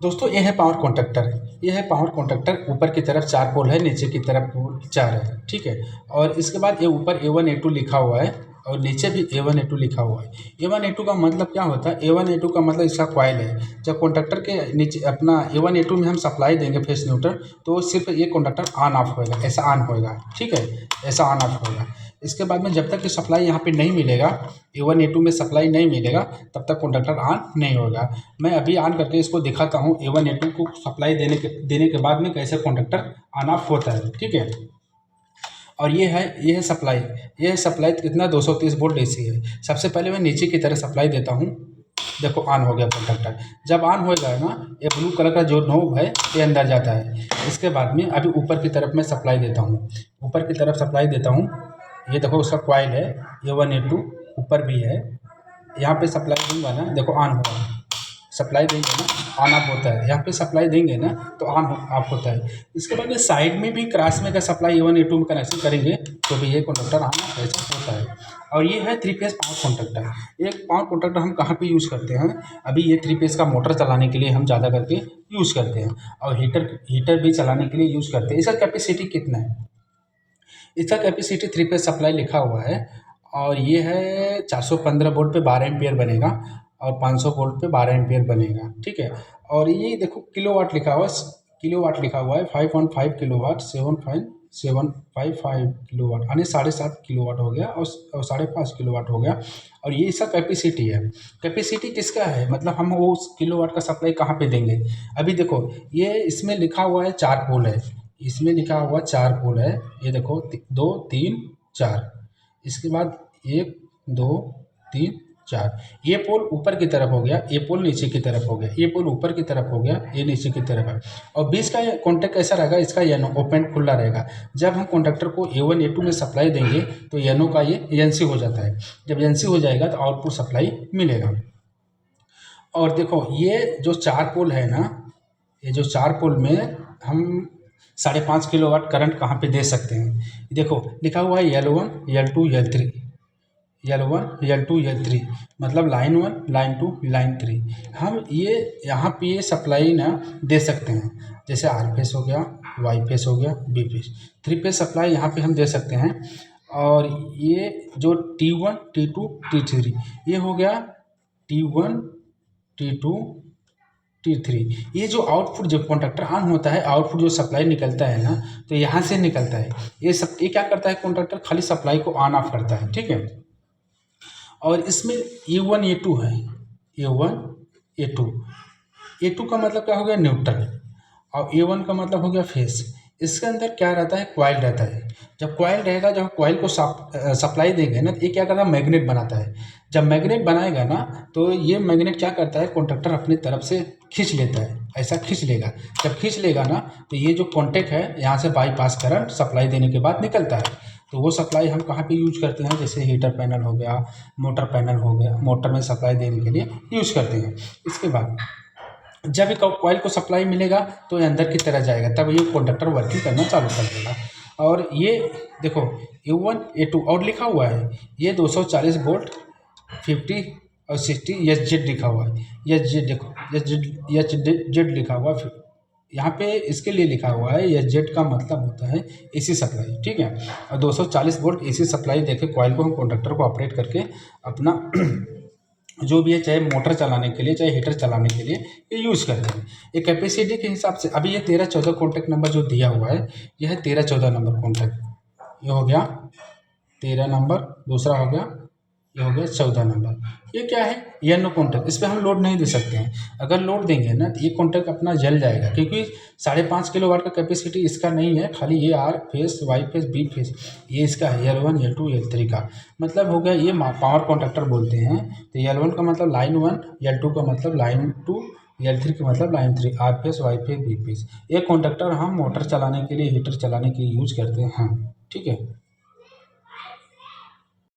दोस्तों ये है पावर कॉन्ट्रैक्टर। ये है पावर कॉन्ट्रैक्टर। ऊपर की तरफ 4 पोल है, नीचे की तरफ पोल 4 है, ठीक है। और इसके बाद ये ऊपर A1 A2 लिखा हुआ है और नीचे भी A1 A2 लिखा हुआ है। A1 A2 का मतलब क्या होता है? A1 A2 का मतलब इसका कॉइल है। जब कॉन्ट्रैक्टर के नीचे अपना A1 A2 में हम सप्लाई देंगे फेस न्यूट्रल, तो सिर्फ ये कॉन्ट्रैक्टर ऑन ऑफ होएगा, ऐसा ऑन होएगा, ठीक है, ऐसा ऑन ऑफ होएगा। इसके बाद में जब तक कि सप्लाई यहाँ पे नहीं मिलेगा, A1 A2 में सप्लाई नहीं मिलेगा, तब तक कॉन्ट्रैक्टर ऑन नहीं होगा। मैं अभी ऑन करके इसको दिखाता हूँ A1 A2 को सप्लाई देने के बाद में कैसे कॉन्ट्रैक्टर ऑन ऑफ होता है, ठीक है। और ये है सप्लाई। ये है सप्लाई कितना 230 वोल्ट AC है। सबसे पहले मैं नीचे की तरह सप्लाई देता हूँ। देखो ऑन हो गया कॉन्ट्रैक्टर। जब ऑन होएगा ना, ये ब्लू कलर का जो नोब है ये अंदर जाता है। इसके बाद में अभी ऊपर की तरफ मैं सप्लाई देता हूँ। ऊपर की तरफ सप्लाई देता हूँ। ये देखो उसका कॉइल है A1 A2 ऊपर भी है। यहाँ पे सप्लाई दूंगा ना, देखो ऑन होगा। सप्लाई देंगे ना, ऑन ऑफ होता है। यहाँ पे सप्लाई देंगे ना तो ऑन ऑफ होता है। इसके बाद में साइड में भी क्रॉस में का सप्लाई A1 A2 में कनेक्शन करेंगे तो भी ये कॉन्ट्रैक्टर ऑन ऑफ ऐसा होता है। और ये है 3 फेज पावर कॉन्ट्रैक्टर। एक पावर कॉन्ट्रैक्टर हम कहाँ पे यूज़ करते हैं? अभी ये 3 फेज का मोटर चलाने के लिए हम ज़्यादा करके यूज़ करते हैं, और हीटर भी चलाने के लिए यूज़ करते हैं। इसका कैपेसिटी कितना है? इसका कैपेसिटी 3 फेज सप्लाई लिखा हुआ है, और ये है 415 वोल्ट पे 12 एम्पियर बनेगा, और 500 वोल्ट पे 12 एम्पियर बनेगा, ठीक है। और ये देखो किलोवाट लिखा हुआ है, किलोवाट लिखा हुआ है 5.5 किलोवाट, 7.755 किलोवाट, यानी 7.5 किलोवाट हो गया, और 5.5 किलोवाट हो गया। और ये इसका कैपेसिटी है। कैपेसिटी किसका है? मतलब हम वो उस किलोवाट का सप्लाई कहाँ पे देंगे? अभी देखो ये इसमें लिखा हुआ है 4 पोल है। इसमें लिखा हुआ 4 पोल है। ये देखो 2 3 4। इसके बाद 1 2 3 4। ये पोल ऊपर की तरफ हो गया, ये पोल नीचे की तरफ हो गया, ये पोल ऊपर की तरफ हो गया, ये नीचे की तरफ है। और बीच का कॉन्टैक्ट कैसा रहेगा? इसका येनो ओपन खुला रहेगा। जब हम कॉन्ट्रैक्टर को A1 A2 में सप्लाई देंगे तो येनो का ये एजेंसी हो जाता है। जब एजेंसी हो जाएगा तो आउटपुट सप्लाई मिलेगा। और देखो ये जो 4 पोल है ना, ये जो 4 पोल में हम 5.5 किलोवाट करंट कहाँ पे दे सकते हैं? देखो लिखा हुआ है L1 L2 L3, L1 L2 L3, मतलब लाइन 1 लाइन 2 लाइन 3। हम ये यहाँ पे ये सप्लाई ना दे सकते हैं, जैसे R फेस हो गया, Y फेस हो गया, B फेस, 3 फेस सप्लाई यहाँ पे हम दे सकते हैं। और ये जो T1 T2 T3 ये हो गया T1 T2 T3। ये जो आउटपुट जब कॉन्ट्रैक्टर ऑन होता है, आउटपुट जो सप्लाई निकलता है ना, तो यहाँ से निकलता है। ये क्या करता है? कॉन्ट्रैक्टर खाली सप्लाई को ऑन ऑफ करता है, ठीक है। और इसमें A1 A2 है, A1 A2। A2 का मतलब क्या हो गया? न्यूट्रल। और A1 का मतलब हो गया फेस। इसके अंदर क्या रहता है? कॉइल रहता है। जब कॉइल रहेगा, जब कॉइल को सप्लाई देंगे ना, तो ये क्या करता है? मैग्नेट बनाता है। जब मैग्नेट बनाएगा ना, तो ये मैग्नेट क्या करता है? कॉन्ट्रैक्टर अपनी तरफ से खींच लेता है, ऐसा खींच लेगा। जब खींच लेगा ना, तो ये जो कॉन्टैक्ट है यहाँ से बाईपास करंट सप्लाई देने के बाद निकलता है। तो वो सप्लाई हम कहाँ पे यूज करते हैं? जैसे हीटर पैनल हो गया, मोटर पैनल हो गया, मोटर में सप्लाई देने के लिए यूज करते हैं। इसके बाद जब एक कॉइल को सप्लाई मिलेगा तो ये अंदर की तरह जाएगा, तब ये कॉन्डक्टर वर्किंग करना चालू कर देगा। और ये देखो A1 A2 और लिखा हुआ है, ये 240 वोल्ट 50 और 60 SZ लिखा हुआ है। SZ देखो, SZ लिखा हुआ है। यहाँ पे इसके लिए लिखा हुआ है, SZ का मतलब होता है AC सप्लाई, ठीक है। और 240 वोल्ट AC सप्लाई देके कॉइल को हम कॉन्डक्टर को ऑपरेट करके अपना जो भी है, चाहे मोटर चलाने के लिए चाहे हीटर चलाने के लिए ये यूज़ करते हैं। ये कैपेसिटी के हिसाब से अभी ये 13-14 कॉन्टैक्ट नंबर जो दिया हुआ है, यह है 13-14 नंबर कॉन्टैक्ट। ये हो गया 13 नंबर, दूसरा हो गया, ये हो गया 14 नंबर। ये क्या है? ये नो कॉन्टैक्ट। इस पर हम लोड नहीं दे सकते हैं। अगर लोड देंगे ना तो ये कॉन्टैक्ट अपना जल जाएगा, क्योंकि 5.5 किलोवाट का कैपेसिटी इसका नहीं है। खाली ये R face, Y face, B face ये इसका है, L1 L2 L3 का मतलब हो गया। ये पावर कॉन्ट्रैक्टर बोलते हैं। तो L1 का मतलब लाइन 1, L2 का मतलब लाइन 2, L3 का मतलब line 3, R face, Y face, B face. ये कॉन्ट्रैक्टर हम मोटर चलाने के लिए, हीटर चलाने के लिए यूज करते हैं, ठीक है।